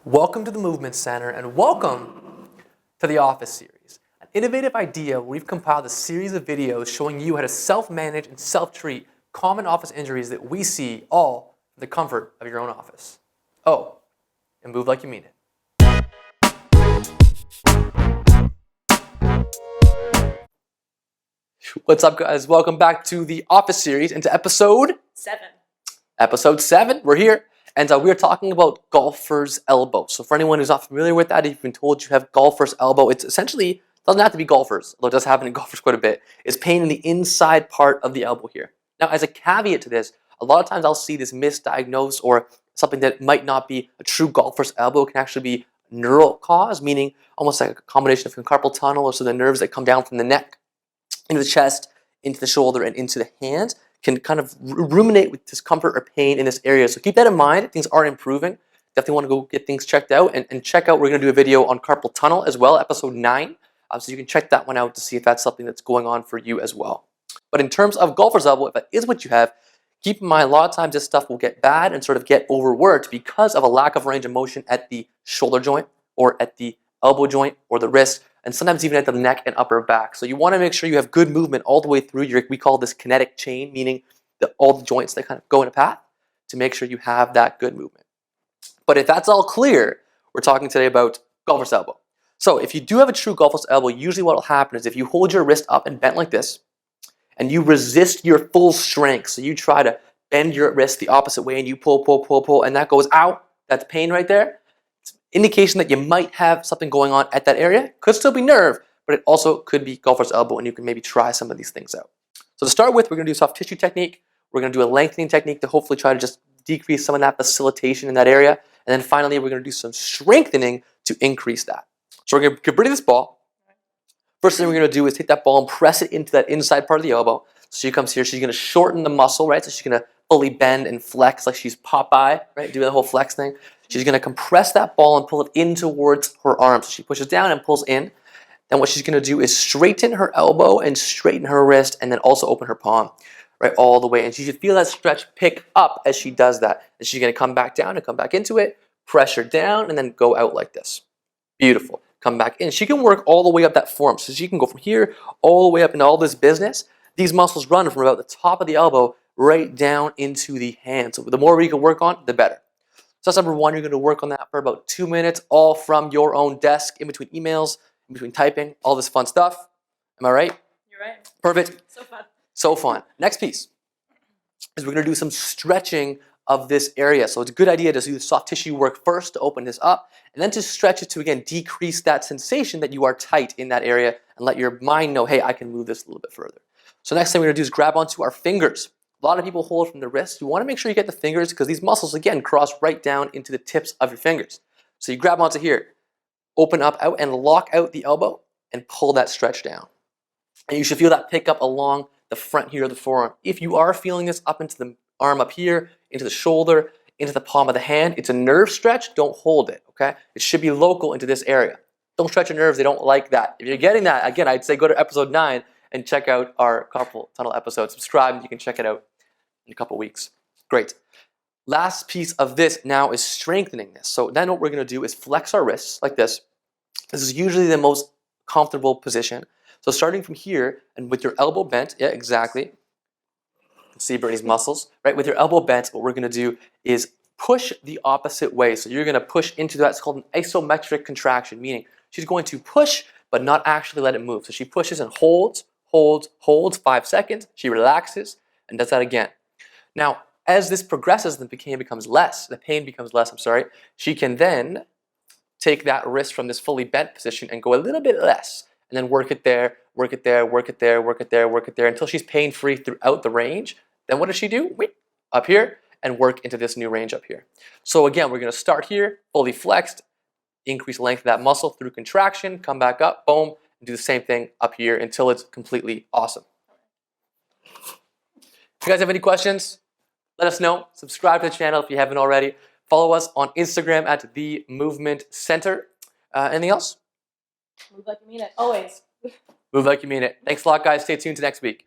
Welcome to the Movement Center and welcome to the Office series, an innovative idea where we've compiled a series of videos showing you how to self-manage and self-treat common office injuries that we see all from the comfort of your own office. Oh, and move like you mean it. What's up, guys? Welcome back to the Office series and to episode 7. Episode 7, we're here. And we're talking about golfer's elbow. So for anyone who's not familiar with that, if you've been told you have golfer's elbow, it's essentially, doesn't have to be golfers, although it does happen in golfers quite a bit, is pain in the inside part of the elbow here. Now, as a caveat to this, a lot of times I'll see this misdiagnosed or something that might not be a true golfer's elbow. It can actually be neural cause, meaning almost like a combination of carpal tunnel, or so the nerves that come down from the neck into the chest, into the shoulder, and into the hand can kind of ruminate with discomfort or pain in this area. So keep that in mind. Things are improving. Definitely want to go get things checked out. And check out, we're going to do a video on carpal tunnel as well, episode 9. So you can check that one out to see if that's something that's going on for you as well. But in terms of golfer's elbow, if that is what you have, keep in mind a lot of times this stuff will get bad and sort of get overworked because of a lack of range of motion at the shoulder joint or at the elbow joint or the wrist, and sometimes even at the neck and upper back. So you want to make sure you have good movement all the way through we call this kinetic chain, meaning all the joints that kind of go in a path, to make sure you have that good movement. But if that's all clear, we're talking today about golfer's elbow. So if you do have a true golfer's elbow, usually what will happen is if you hold your wrist up and bent like this, and you resist your full strength, so you try to bend your wrist the opposite way and you pull, and that goes out, that's pain right there. Indication that you might have something going on at that area. Could still be nerve, but it also could be golfer's elbow, and you can maybe try some of these things out. So to start with, we're going to do a soft tissue technique. We're going to do a lengthening technique to hopefully try to just decrease some of that facilitation in that area. And then finally, we're going to do some strengthening to increase that. So we're going to get rid of this ball. First thing we're going to do is take that ball and press it into that inside part of the elbow. So she comes here, she's going to shorten the muscle, right? So she's going to fully bend and flex like she's Popeye, right? Doing the whole flex thing. She's going to compress that ball and pull it in towards her arm. So she pushes down and pulls in. Then what she's going to do is straighten her elbow and straighten her wrist, and then also open her palm, right, all the way. And she should feel that stretch pick up as she does that. And she's going to come back down and come back into it, pressure down, and then go out like this. Beautiful. Come back in. She can work all the way up that form. So she can go from here all the way up into all this business. These muscles run from about the top of the elbow right down into the hand. So the more we can work on, the better. So that's number 1. You're going to work on that for about 2 minutes, all from your own desk, in between emails, in between typing, all this fun stuff. Am I right? You're right. Perfect. So fun. So fun. Next piece is we're going to do some stretching of this area. So it's a good idea to do the soft tissue work first to open this up, and then to stretch it to, again, decrease that sensation that you are tight in that area and let your mind know, hey, I can move this a little bit further. So next thing we're going to do is grab onto our fingers. A lot of people hold from the wrist. You want to make sure you get the fingers because these muscles, again, cross right down into the tips of your fingers. So you grab onto here, open up out, and lock out the elbow and pull that stretch down. And you should feel that pick up along the front here of the forearm. If you are feeling this up into the arm up here, into the shoulder, into the palm of the hand, it's a nerve stretch. Don't hold it, okay? It should be local into this area. Don't stretch your nerves. They don't like that. If you're getting that, again, I'd say go to episode 9 and check out our carpal tunnel episode. Subscribe, you can check it out in a couple weeks. Great. Last piece of this now is strengthening this. So then what we're going to do is flex our wrists like this. This is usually the most comfortable position. So starting from here and with your elbow bent, yeah, exactly. You can see Brittany's muscles, right? With your elbow bent, what we're going to do is push the opposite way. So you're going to push into that. It's called an isometric contraction, meaning she's going to push but not actually let it move. So she pushes and holds 5 seconds. She relaxes and does that again. Now, as this progresses, the pain becomes less. She can then take that wrist from this fully bent position and go a little bit less, and then work it there, until she's pain-free throughout the range. Then what does she do? Up here, and work into this new range up here. So again, we're going to start here, fully flexed, increase length of that muscle through contraction, come back up, boom, and do the same thing up here until it's completely awesome. If you guys have any questions, let us know. Subscribe to the channel if you haven't already. Follow us on Instagram at The Movement Center. Anything else? Move like you mean it. Always. Move like you mean it. Thanks a lot, guys. Stay tuned to next week.